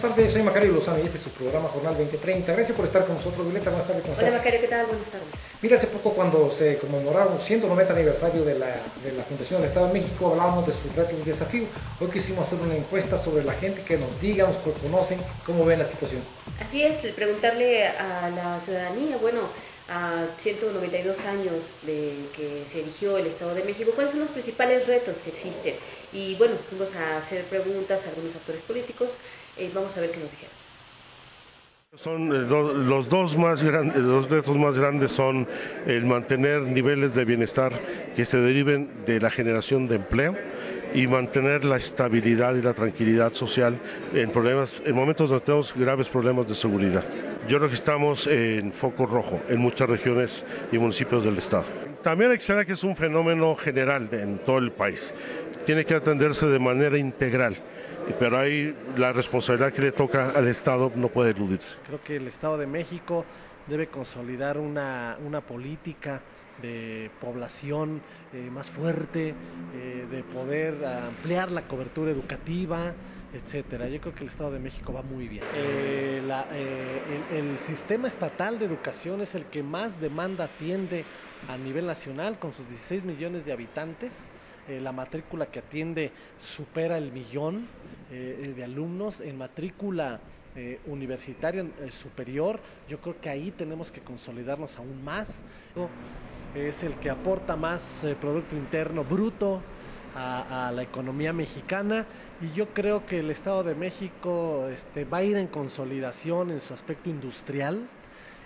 tardes, soy Macario Lozano y este es su programa Jornal 2030. Gracias por estar con nosotros, Violeta. Buenas tardes, ¿cómo estás? Hola Macario, ¿qué tal? Buenas tardes. Mira, hace poco cuando se conmemoraron 190 aniversario de la Fundación del Estado de México, hablábamos de sus retos y desafíos. Hoy quisimos hacer una encuesta sobre la gente que nos diga, nos conocen, cómo ven la situación. Así es, preguntarle a la ciudadanía, bueno, a 192 años de que se erigió el Estado de México, ¿cuáles son los principales retos que existen? Y bueno, fuimos a hacer preguntas a algunos actores políticos, vamos a ver qué nos dijeron. Los dos retos más grandes son el mantener niveles de bienestar que se deriven de la generación de empleo y mantener la estabilidad y la tranquilidad social en momentos donde tenemos graves problemas de seguridad. Yo creo que estamos en foco rojo en muchas regiones y municipios del estado. También hay que saber que es un fenómeno general en todo el país. Tiene que atenderse de manera integral, pero ahí la responsabilidad que le toca al Estado no puede eludirse. Creo que el Estado de México debe consolidar una política de población más fuerte, de poder ampliar la cobertura educativa, etcétera. Yo creo que el Estado de México va muy bien. El sistema estatal de educación es el que más demanda atiende a nivel nacional, con sus 16 millones de habitantes. La matrícula que atiende supera el millón de alumnos. En matrícula universitaria superior, yo creo que ahí tenemos que consolidarnos aún más. Es el que aporta más Producto Interno Bruto a la economía mexicana, y yo creo que el Estado de México va a ir en consolidación en su aspecto industrial,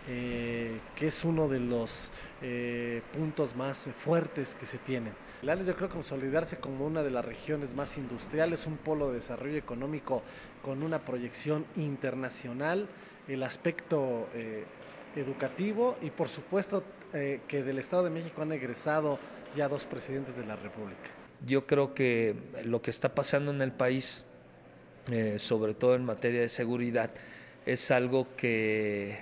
que es uno de los puntos más fuertes que se tienen. Yo creo consolidarse como una de las regiones más industriales, un polo de desarrollo económico con una proyección internacional, el aspecto educativo, y por supuesto que del Estado de México han egresado ya 2 presidentes de la República. Yo creo que lo que está pasando en el país, sobre todo en materia de seguridad, es algo que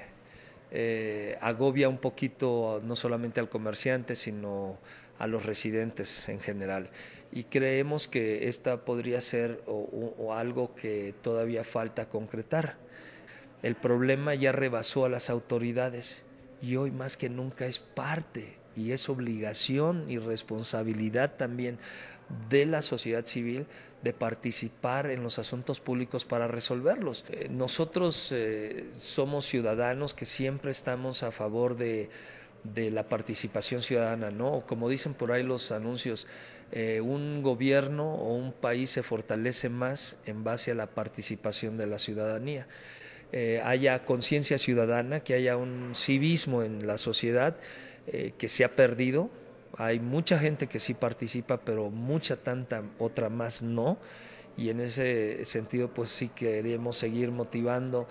agobia un poquito no solamente al comerciante, sino a los residentes en general. Y creemos que esta podría ser o algo que todavía falta concretar. El problema ya rebasó a las autoridades y hoy más que nunca es parte y es obligación y responsabilidad también de la sociedad civil de participar en los asuntos públicos para resolverlos. Nosotros somos ciudadanos que siempre estamos a favor de la participación ciudadana, ¿no? Como dicen por ahí los anuncios, un gobierno o un país se fortalece más en base a la participación de la ciudadanía. Haya conciencia ciudadana, que haya un civismo en la sociedad que se ha perdido. Hay mucha gente que sí participa, pero tanta otra más no, y en ese sentido pues sí queremos seguir motivando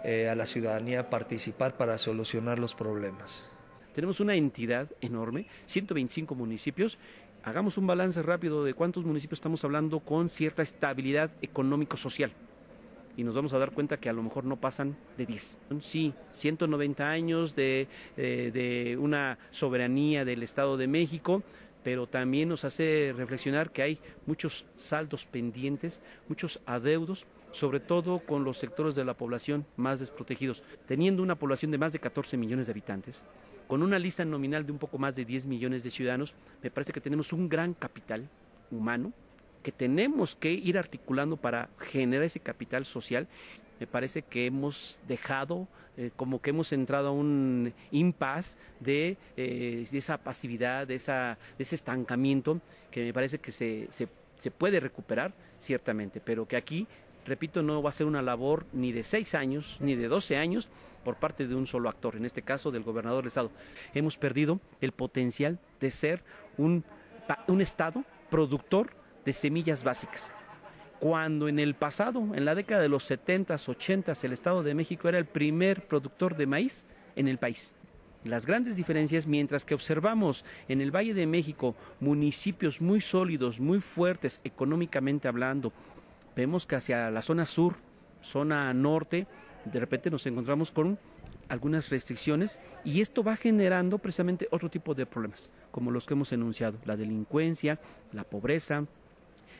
a la ciudadanía a participar para solucionar los problemas. Tenemos una entidad enorme, 125 municipios. Hagamos un balance rápido de cuántos municipios estamos hablando con cierta estabilidad económico-social. Y nos vamos a dar cuenta que a lo mejor no pasan de 10. Sí, 190 años de una soberanía del Estado de México, pero también nos hace reflexionar que hay muchos saldos pendientes, muchos adeudos, sobre todo con los sectores de la población más desprotegidos. Teniendo una población de más de 14 millones de habitantes, con una lista nominal de un poco más de 10 millones de ciudadanos, me parece que tenemos un gran capital humano que tenemos que ir articulando para generar ese capital social. Me parece que hemos dejado, como que hemos entrado a un impasse de esa pasividad, de ese estancamiento, que me parece que se puede recuperar, ciertamente, pero que aquí, repito, no va a ser una labor ni de 6 años, ni de 12 años, por parte de un solo actor, en este caso del gobernador del estado. Hemos perdido el potencial de ser un estado productor de semillas básicas. Cuando en el pasado, en la década de los 70s, 80s, el Estado de México era el primer productor de maíz en el país. Las grandes diferencias, mientras que observamos en el Valle de México municipios muy sólidos, muy fuertes económicamente hablando, vemos que hacia la zona sur, zona norte, de repente nos encontramos con algunas restricciones, y esto va generando precisamente otro tipo de problemas, como los que hemos enunciado: la delincuencia, la pobreza,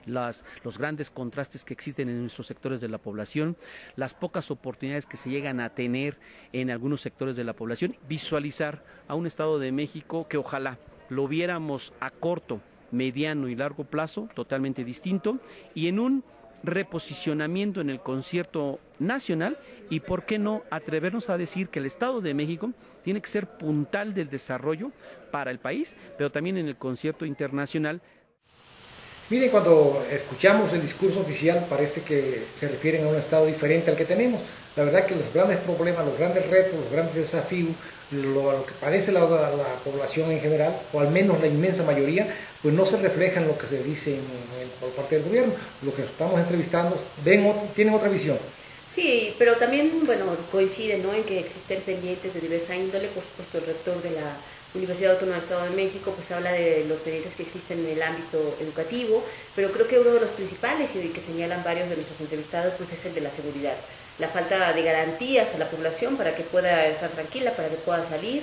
los grandes contrastes que existen en nuestros sectores de la población, las pocas oportunidades que se llegan a tener en algunos sectores de la población, visualizar a un Estado de México que ojalá lo viéramos a corto, mediano y largo plazo, totalmente distinto, y en un reposicionamiento en el concierto nacional, y por qué no atrevernos a decir que el Estado de México tiene que ser puntal del desarrollo para el país, pero también en el concierto internacional. Miren, cuando escuchamos el discurso oficial parece que se refieren a un Estado diferente al que tenemos. La verdad que los grandes problemas, los grandes retos, los grandes desafíos, lo que padece la población en general, o al menos la inmensa mayoría, pues no se refleja en lo que se dice por parte del gobierno. Los que estamos entrevistando tienen otra visión. Sí, pero también, bueno, coincide, ¿no?, en que existen pendientes de diversa índole. Por supuesto, el rector de la Universidad Autónoma del Estado de México pues habla de los pendientes que existen en el ámbito educativo, pero creo que uno de los principales, y que señalan varios de nuestros entrevistados, pues es el de la seguridad. La falta de garantías a la población para que pueda estar tranquila, para que pueda salir,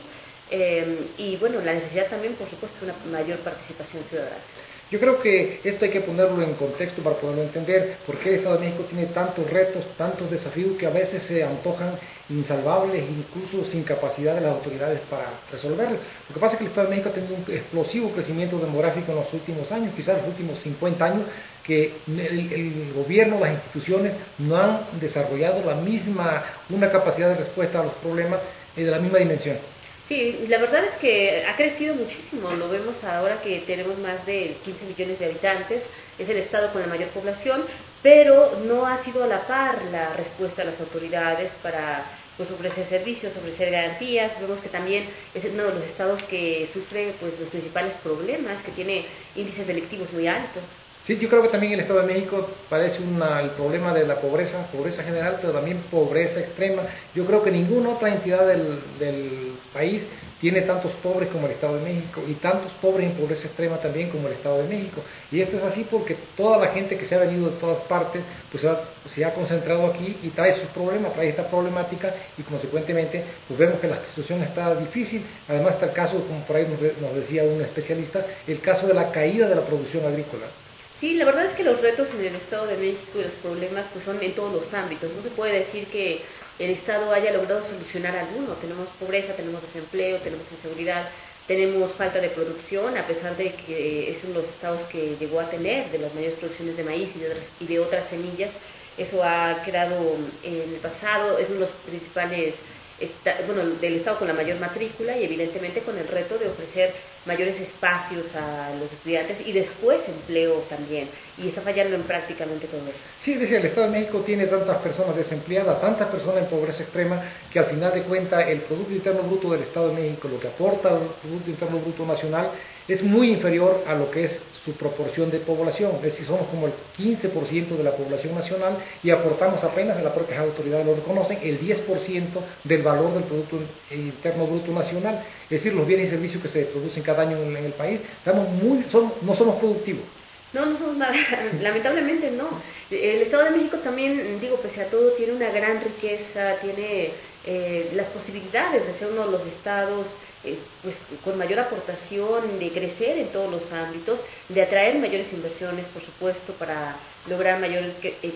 y bueno, la necesidad también, por supuesto, de una mayor participación ciudadana. Yo creo que esto hay que ponerlo en contexto para poderlo entender, porque el Estado de México tiene tantos retos, tantos desafíos que a veces se antojan insalvables, incluso sin capacidad de las autoridades para resolverlos. Lo que pasa es que el Estado de México ha tenido un explosivo crecimiento demográfico en los últimos años, quizás los últimos 50 años, que el gobierno, las instituciones no han desarrollado una capacidad de respuesta a los problemas de la misma dimensión. Sí, la verdad es que ha crecido muchísimo, lo vemos ahora que tenemos más de 15 millones de habitantes, es el estado con la mayor población, pero no ha sido a la par la respuesta de las autoridades para pues ofrecer servicios, ofrecer garantías. Vemos que también es uno de los estados que sufre pues los principales problemas, que tiene índices delictivos muy altos. Sí, yo creo que también el Estado de México padece el problema de la pobreza general, pero también pobreza extrema. Yo creo que ninguna otra entidad del país tiene tantos pobres como el Estado de México, y tantos pobres en pobreza extrema también como el Estado de México. Y esto es así porque toda la gente que se ha venido de todas partes pues se ha concentrado aquí y trae sus problemas, trae esta problemática, y consecuentemente pues vemos que la situación está difícil. Además está el caso, como por ahí nos decía un especialista, el caso de la caída de la producción agrícola. Sí, la verdad es que los retos en el Estado de México y los problemas pues son en todos los ámbitos. No se puede decir que el Estado haya logrado solucionar alguno. Tenemos pobreza, tenemos desempleo, tenemos inseguridad, tenemos falta de producción, a pesar de que es uno de los estados que llegó a tener de las mayores producciones de maíz y de otras semillas. Eso ha quedado en el pasado, es uno de los principales del estado con la mayor matrícula, y evidentemente con el reto de ofrecer mayores espacios a los estudiantes y después empleo también, y está fallando en prácticamente todo eso. Sí, es decir, el Estado de México tiene tantas personas desempleadas, tantas personas en pobreza extrema, que al final de cuentas el Producto Interno Bruto del Estado de México, lo que aporta al Producto Interno Bruto Nacional, es muy inferior a lo que es su proporción de población. Es decir, somos como el 15% de la población nacional y aportamos apenas, en las propias autoridades lo reconocen, el 10% del valor del Producto Interno Bruto Nacional. Es decir, los bienes y servicios que se producen cada año en el país, no somos productivos. No, no somos nada, lamentablemente no. El Estado de México también, digo, pese a todo, tiene una gran riqueza, tiene las posibilidades de ser uno de los estados pues con mayor aportación, de crecer en todos los ámbitos, de atraer mayores inversiones, por supuesto, para lograr mayor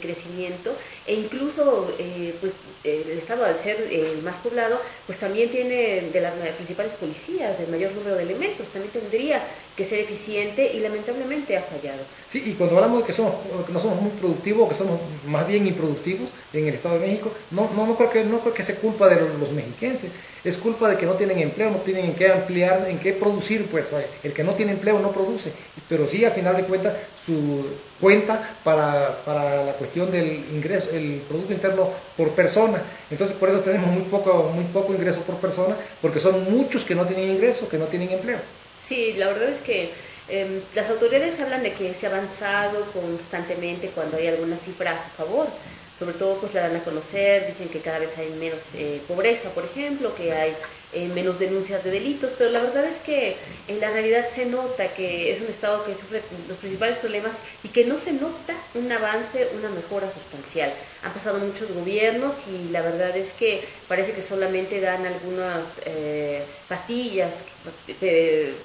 crecimiento, e incluso pues el estado, al ser el más poblado, pues también tiene de las principales policías, del mayor número de elementos, también tendría que ser eficiente, y lamentablemente ha fallado. Sí, y cuando hablamos de que no somos muy productivos, que somos más bien improductivos en el Estado de México, no creo que sea culpa de los mexiquenses, es culpa de que no tienen empleo, no tienen en qué ampliar, en qué producir. Pues el que no tiene empleo no produce, pero sí, al final de cuentas, su cuenta para la cuestión del ingreso, el Producto Interno por persona. Entonces por eso tenemos muy poco ingreso por persona, porque son muchos que no tienen ingreso, que no tienen empleo. Sí, la verdad es que las autoridades hablan de que se ha avanzado constantemente cuando hay algunas cifras a favor. Sobre todo pues la dan a conocer, dicen que cada vez hay menos pobreza, por ejemplo, que hay menos denuncias de delitos, pero la verdad es que en la realidad se nota que es un estado que sufre los principales problemas y que no se nota un avance, una mejora sustancial. Han pasado muchos gobiernos y la verdad es que parece que solamente dan algunas pastillas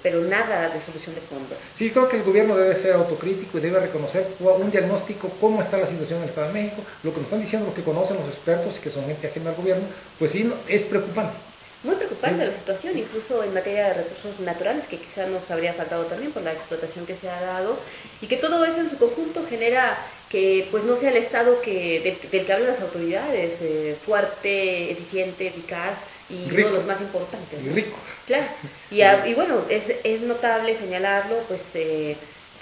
pero nada de solución de fondo. Sí, creo que el gobierno debe ser autocrítico y debe reconocer un diagnóstico, cómo está la situación en el Estado de México. Lo que nos están diciendo los que conocen, los expertos y que son gente ajena al gobierno, pues sí, es preocupante. Muy preocupante la situación, incluso en materia de recursos naturales, que quizá nos habría faltado también por la explotación que se ha dado, y que todo eso en su conjunto genera que pues no sea el Estado del que hablan las autoridades, fuerte, eficiente, eficaz y rico. uno de los más importantes, ¿no? Y rico. Claro, y bueno, es notable señalarlo, pues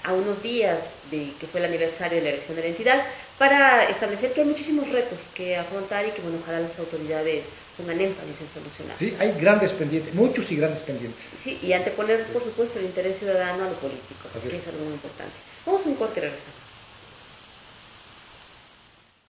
a unos días de que fue el aniversario de la elección de la entidad, para establecer que hay muchísimos retos que afrontar y que, bueno, ojalá las autoridades pongan énfasis en solucionar. Sí, hay grandes pendientes, muchos y grandes pendientes. Sí, y anteponer, por supuesto, el interés ciudadano a lo político, que es algo muy importante. Vamos a un corte y regresamos.